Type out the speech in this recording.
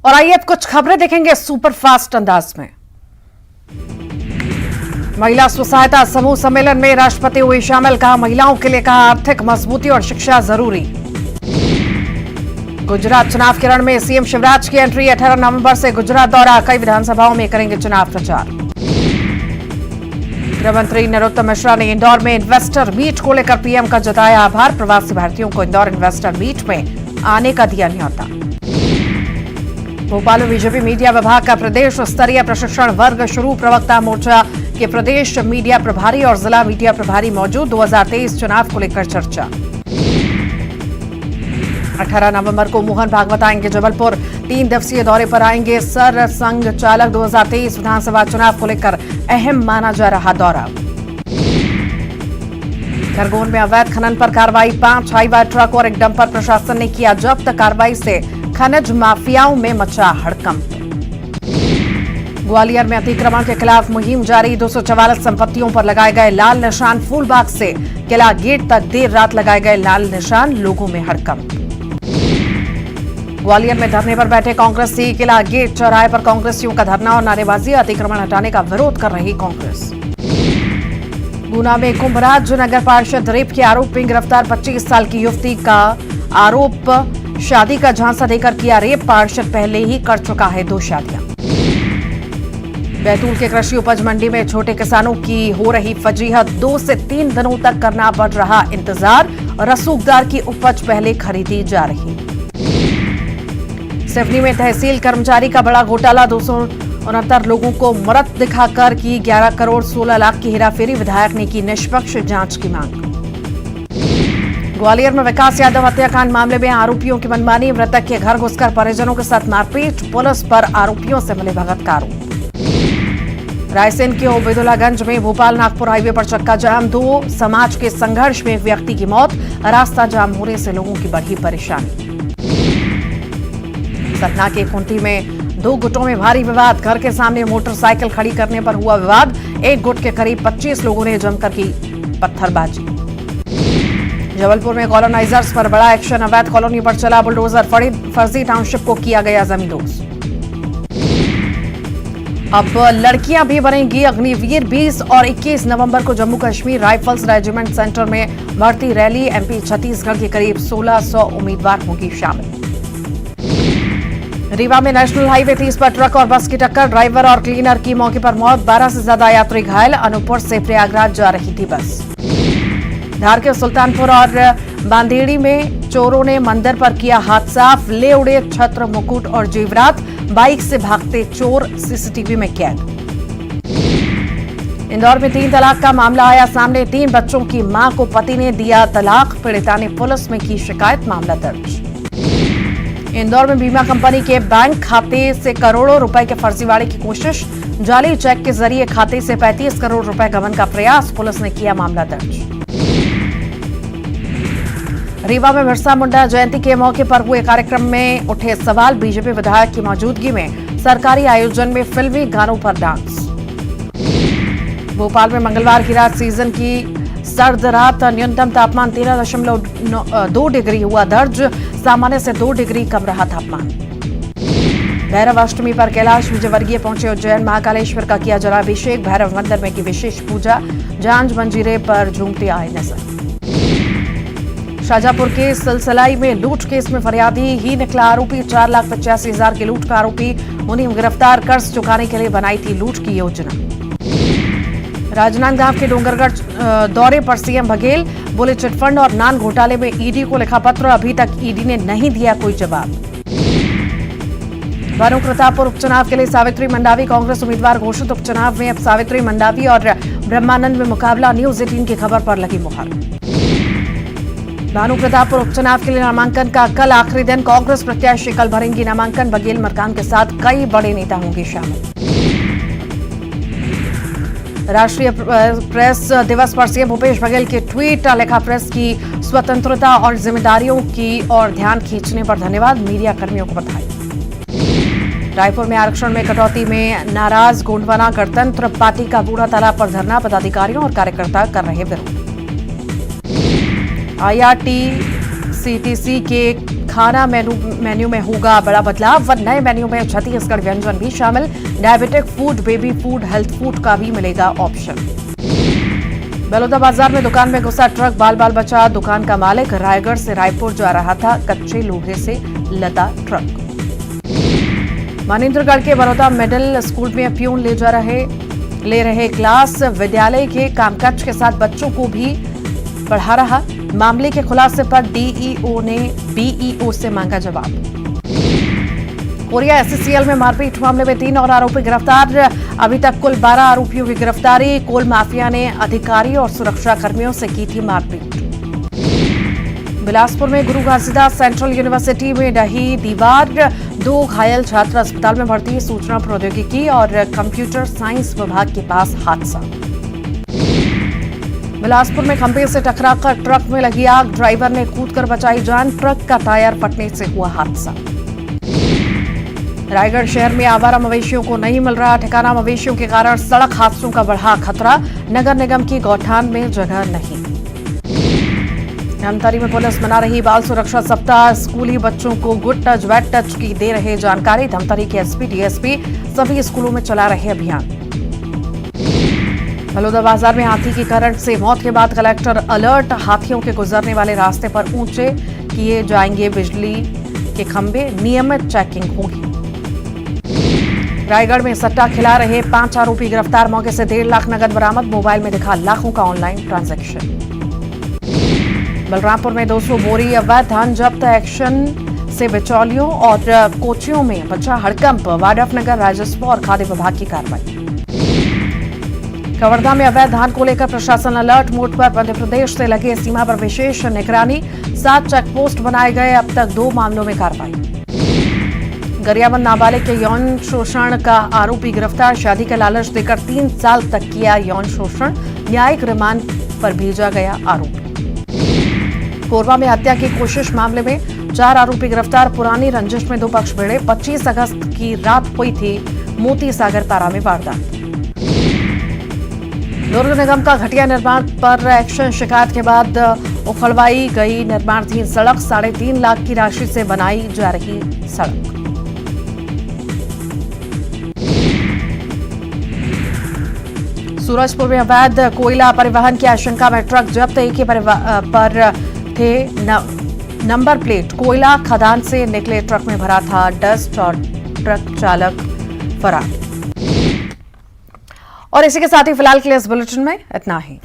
और आइए अब कुछ खबरें देखेंगे सुपरफास्ट अंदाज में। महिला स्व सहायता समूह सम्मेलन में राष्ट्रपति हुई शामिल, कहा महिलाओं के लिए कहा आर्थिक मजबूती और शिक्षा जरूरी। गुजरात चुनाव के रण में सीएम शिवराज की एंट्री, 18 नवंबर से गुजरात दौरा, कई विधानसभाओं में करेंगे चुनाव प्रचार। गृह मंत्री नरोत्तम मिश्रा ने इंदौर में इन्वेस्टर मीट को लेकर पीएम का जताया आभार, प्रवासी भारतीयों को इंदौर इन्वेस्टर मीट में आने का दिया न्योता। भोपाल में बीजेपी मीडिया विभाग का प्रदेश स्तरीय प्रशिक्षण वर्ग शुरू, प्रवक्ता मोर्चा के प्रदेश मीडिया प्रभारी और जिला मीडिया प्रभारी मौजूद, 2023 चुनाव को लेकर चर्चा। 18 नवंबर को मोहन भागवत आएंगे जबलपुर, 3 दिवसीय दौरे पर आएंगे सर संघ चालक, 2023 विधानसभा चुनाव को लेकर अहम माना जा रहा दौरा। खरगोन में अवैध खनन पर कार्रवाई, 5 हाईवा ट्रक और एक डंपर प्रशासन ने किया जब्त, कार्रवाई से खनिज माफियाओं में मचा हड़कंप। ग्वालियर में अतिक्रमण के खिलाफ मुहिम जारी, 244 संपत्तियों पर लगाए गए लाल निशान, फूलबाग से किला गेट तक देर रात लगाए गए लाल निशान, लोगों में हड़कंप। ग्वालियर में धरने पर बैठे कांग्रेसी, किला गेट चौराहे पर कांग्रेसियों का धरना और नारेबाजी, अतिक्रमण हटाने का विरोध कर रही कांग्रेस। गुना में कुंभराज नगर पार्षद रेप के आरोप में गिरफ्तार, 25 साल की युवती का आरोप, शादी का झांसा देकर किया रेप, पार्षद पहले ही कर चुका है 2 शादियां। बैतूल के कृषि उपज मंडी में छोटे किसानों की हो रही फजीहत, 2 से 3 दिनों तक करना पड़ रहा इंतजार, रसूखदार की उपज पहले खरीदी जा रही। सिवनी में तहसील कर्मचारी का बड़ा घोटाला, 269 लोगों को मृत दिखाकर की 11 करोड़ 16 लाख की हेराफेरी, विधायक ने की निष्पक्ष जांच की मांग। ग्वालियर में विकास यादव हत्याकांड मामले में आरोपियों की मनमानी, मृतक के घर घुसकर परिजनों के साथ मारपीट, पुलिस पर आरोपियों से मिले भगत का आरोप। रायसेन के ओबेदुल्लागंज में भोपाल नागपुर हाईवे पर चक्का जाम, 2 समाज के संघर्ष में एक व्यक्ति की मौत, रास्ता जाम होने से लोगों की बढ़ी परेशानी। सतना के कुंती में 2 गुटों में भारी विवाद, घर के सामने मोटरसाइकिल खड़ी करने पर हुआ विवाद, एक गुट के करीब 25 लोगों ने जमकर की पत्थरबाजी। जबलपुर में कॉलोनाइजर्स पर बड़ा एक्शन, अवैध कॉलोनी पर चला बुलडोजर, फर्जी टाउनशिप को किया गया जमींदोज। अब लड़कियां भी बनेंगी अग्निवीर, 20 और 21 नवंबर को Jammu Kashmir rifles regiment centre में भर्ती रैली, एमपी छत्तीसगढ़ के करीब 1600 उम्मीदवार होंगी शामिल। रीवा में नेशनल हाईवे 30 पर ट्रक और बस की टक्कर, ड्राइवर और क्लीनर की मौके पर मौत, 12 से ज्यादा यात्री घायल, अनूपपुर से प्रयागराज जा रही थी बस। धार के सुल्तानपुर और बांदेड़ी में चोरों ने मंदिर पर किया हाथ साफ, ले उड़े छत्र, मुकुट और जेवरात, बाइक से भागते चोर सीसीटीवी में कैद। इंदौर में 3 तलाक का मामला आया सामने, 3 बच्चों की मां को पति ने दिया तलाक, पीड़िता ने पुलिस में की शिकायत, मामला दर्ज। इंदौर में बीमा कंपनी के बैंक खाते से करोड़ों रुपए के फर्जीवाड़े की कोशिश, जाली चेक के जरिए खाते से 35 करोड़ रुपए गबन का प्रयास, पुलिस ने किया मामला दर्ज। रीवा में बिरसा मुंडा जयंती के मौके पर हुए कार्यक्रम में उठे सवाल, बीजेपी विधायक की मौजूदगी में सरकारी आयोजन में फिल्मी गानों पर डांस। भोपाल में मंगलवार की रात सीजन की सर्द रात, न्यूनतम तापमान 13.2 डिग्री हुआ दर्ज, सामान्य से 2 डिग्री कम रहा तापमान। भैरव अष्टमी पर कैलाश विजयवर्गीय पहुंचे उज्जैन, महाकालेश्वर का किया जलाभिषेक, भैरव मंदिर में की विशेष पूजा, जांज मंजीरे पर झूमते आए नजर। शाजापुर के सिलसिलाई में लूट केस में फरियादी ही निकला आरोपी, 4,85,000 की लूट का आरोपी, मुनीम गिरफ्तार, कर्ज चुकाने के लिए बनाई थी लूट की योजना। राजनांदगांव के डोंगरगढ़ दौरे पर सीएम बघेल, बोले चिटफंड और नान घोटाले में ईडी को लिखा पत्र, अभी तक ईडी ने नहीं दिया कोई जवाब। भानु प्रतापपुर उपचुनाव के लिए सावित्री मंडावी कांग्रेस उम्मीदवार घोषित, उपचुनाव में अब सावित्री मंडावी और ब्रह्मानंद में मुकाबला, न्यूज 18 की खबर पर लगी मुहर। भानु प्रतापपुर उपचुनाव के लिए नामांकन का कल आखिरी दिन, कांग्रेस प्रत्याशी कल भरेंगी नामांकन, बघेल मरकान के साथ कई बड़े नेता होंगे शामिल। राष्ट्रीय प्रेस दिवस पर सीएम भूपेश बघेल के ट्वीट, लिखा प्रेस की स्वतंत्रता और जिम्मेदारियों की और ध्यान खींचने पर धन्यवाद, मीडिया कर्मियों को बधाई। रायपुर में आरक्षण में कटौती में नाराज गोंडवाना गणतंत्र पार्टी का बूढ़ा तालाब पर धरना, पदाधिकारियों और कार्यकर्ता कर रहे विरोध। IRCTC के खाना मेन्यू में होगा बड़ा बदलाव व नए मेन्यू में छत्तीसगढ़ व्यंजन भी शामिल। Diabetic food, baby food, health food का भी मिलेगा ऑप्शन। बलौदाबाजार में दुकान में घुसा ट्रक, बाल बाल बचा दुकान का मालिक। रायगढ़ से रायपुर जा रहा था कच्चे लोहे से लदा ट्रक। मनिंद्रगढ़ के बड़ौदा मिडिल स्कूल में प्यून ले रहे क्लास, विद्यालय के कामकाज के साथ बच्चों को भी पढ़ा रहा। मामले के खुलासे पर डीईओ ने बीईओ से मांगा जवाब। कोरिया एससीएल में मारपीट मामले में 3 और आरोपी गिरफ्तार। अभी तक कुल 12 आरोपियों की गिरफ्तारी। कोल माफिया ने अधिकारी और सुरक्षा कर्मियों से की थी मारपीट। बिलासपुर में गुरु घासीदास सेंट्रल यूनिवर्सिटी में ढही दीवार, 2 घायल छात्र अस्पताल में भर्ती। सूचना प्रौद्योगिकी और कंप्यूटर साइंस विभाग के पास हादसा। बिलासपुर में खंभे से टकराकर ट्रक में लगी आग, ड्राइवर ने कूदकर बचाई जान। ट्रक का टायर फटने से हुआ हादसा। रायगढ़ शहर में आवारा मवेशियों को नहीं मिल रहा ठिकाना, मवेशियों के कारण सड़क हादसों का बढ़ा खतरा। नगर निगम की गौठान में जगह नहीं। धमतरी में पुलिस मना रही बाल सुरक्षा सप्ताह, स्कूली बच्चों को गुड टच बैड टच की दे रहे जानकारी। धमतरी के एसपी डीएसपी सभी स्कूलों में चला रहे अभियान। बलौदाबाजार में हाथी की करंट से मौत के बाद कलेक्टर अलर्ट, हाथियों के गुजरने वाले रास्ते पर ऊंचे किए जाएंगे बिजली के खंभे, नियमित चेकिंग होगी। रायगढ़ में सट्टा खिला रहे 5 आरोपी गिरफ्तार, मौके से 1.5 लाख नगद बरामद। मोबाइल में दिखा लाखों का ऑनलाइन ट्रांजैक्शन। बलरामपुर में 200 बोरी अवैध धान जब्त, एक्शन से बिचौलियों और कोचियों में बचा हड़कंप। वाड्रफनगर राजस्व और खाद्य विभाग की कार्रवाई। कवर्धा में अवैध धान को लेकर प्रशासन अलर्ट, मोड पर मध्य प्रदेश से लगे सीमा पर विशेष निगरानी। 7 चेकपोस्ट बनाए गए, अब तक 2 मामलों में कार्रवाई। गरियाबंद नाबालिग के यौन शोषण का आरोपी गिरफ्तार, शादी का लालच देकर 3 साल तक किया यौन शोषण, न्यायिक रिमांड पर भेजा गया आरोपी। कोरबा में हत्या की कोशिश मामले में 4 आरोपी गिरफ्तार, पुरानी रंजिश में 2 पक्ष भिड़े। 25 अगस्त की रात हुई थी मोती सागर पारा में वारदात। दुर्ग निगम का घटिया निर्माण पर एक्शन, शिकायत के बाद उखड़वाई गई निर्माणाधीन सड़क। 3.5 लाख की राशि से बनाई जा रही सड़क। सूरजपुर में अवैध कोयला परिवहन की आशंका में ट्रक जब्त, एक ही पर थे नंबर प्लेट। कोयला खदान से निकले ट्रक में भरा था डस्ट और ट्रक चालक फरार। और इसी के साथ ही फिलहाल के लिए इस बुलेटिन में इतना ही।